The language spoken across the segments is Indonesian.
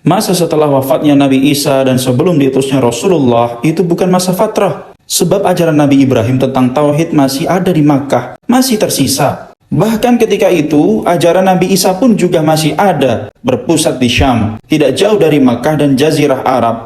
Masa setelah wafatnya Nabi Isa dan sebelum diutusnya Rasulullah itu bukan masa fatrah. Sebab ajaran Nabi Ibrahim tentang Tauhid masih ada di Makkah, masih tersisa. Bahkan ketika itu, ajaran Nabi Isa pun juga masih ada, berpusat di Syam, tidak jauh dari Makkah dan Jazirah Arab.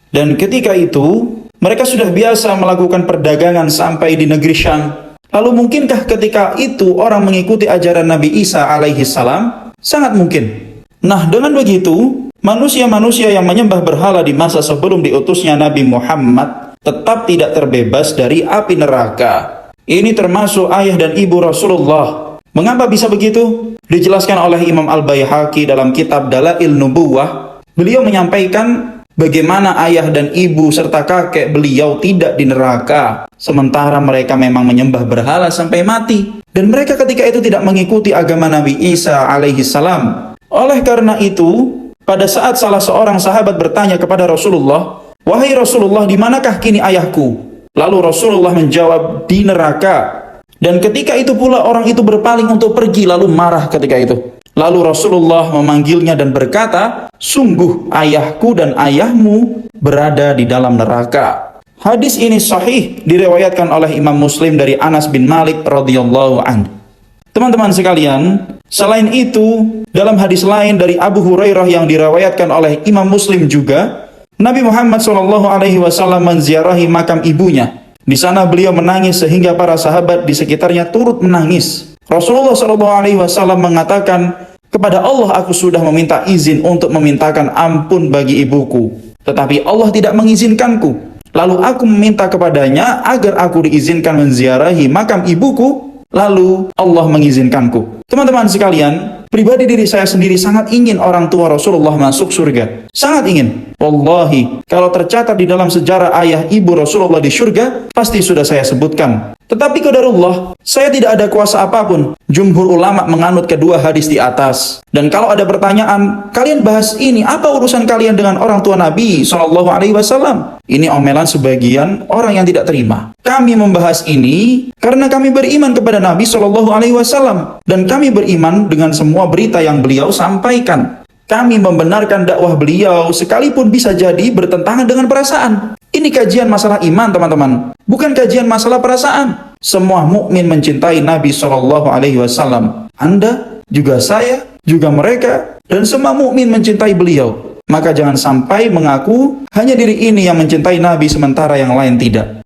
Dan ketika itu, mereka sudah biasa melakukan perdagangan sampai di negeri Syam. Lalu mungkinkah ketika itu orang mengikuti ajaran Nabi Isa alaihi salam? Sangat mungkin. Nah, dengan begitu, manusia-manusia yang menyembah berhala di masa sebelum diutusnya Nabi Muhammad tetap tidak terbebas dari api neraka. Ini termasuk ayah dan ibu Rasulullah. Mengapa bisa begitu? Dijelaskan oleh Imam Al-Baihaqi dalam kitab Dalail Nubuwah. Beliau menyampaikan bagaimana ayah dan ibu serta kakek beliau tidak di neraka, sementara mereka memang menyembah berhala sampai mati. Dan mereka ketika itu tidak mengikuti agama Nabi Isa alaihi salam. Oleh karena itu, pada saat salah seorang sahabat bertanya kepada Rasulullah, "Wahai Rasulullah, di manakah kini ayahku?" Lalu Rasulullah menjawab, "Di neraka." Dan ketika itu pula orang itu berpaling untuk pergi lalu marah ketika itu. Lalu Rasulullah memanggilnya dan berkata, "Sungguh ayahku dan ayahmu berada di dalam neraka." Hadis ini sahih diriwayatkan oleh Imam Muslim dari Anas bin Malik radhiyallahu anhu. Teman-teman sekalian, selain itu, dalam hadis lain dari Abu Hurairah yang diriwayatkan oleh Imam Muslim juga, Nabi Muhammad SAW menziarahi makam ibunya. Di sana beliau menangis sehingga para sahabat di sekitarnya turut menangis. Rasulullah SAW mengatakan, "Kepada Allah aku sudah meminta izin untuk memintakan ampun bagi ibuku, tetapi Allah tidak mengizinkanku. Lalu aku meminta kepadanya agar aku diizinkan menziarahi makam ibuku, lalu Allah mengizinkanku." Teman-teman sekalian, pribadi diri saya sendiri sangat ingin orang tua Rasulullah masuk surga. Sangat ingin. Wallahi, kalau tercatat di dalam sejarah ayah ibu Rasulullah di surga, pasti sudah saya sebutkan. Tetapi qadarullah, saya tidak ada kuasa apapun. Jumhur ulama menganut kedua hadis di atas. Dan kalau ada pertanyaan, kalian bahas ini, apa urusan kalian dengan orang tua Nabi SAW? Ini omelan sebagian orang yang tidak terima. Kami membahas ini karena kami beriman kepada Nabi SAW. Dan kami beriman dengan semua berita yang beliau sampaikan. Kami membenarkan dakwah beliau sekalipun bisa jadi bertentangan dengan perasaan. Ini kajian masalah iman, teman-teman, bukan kajian masalah perasaan. Semua mukmin mencintai Nabi SAW. Anda, juga saya, juga mereka, dan semua mukmin mencintai beliau. Maka jangan sampai mengaku hanya diri ini yang mencintai Nabi sementara yang lain tidak.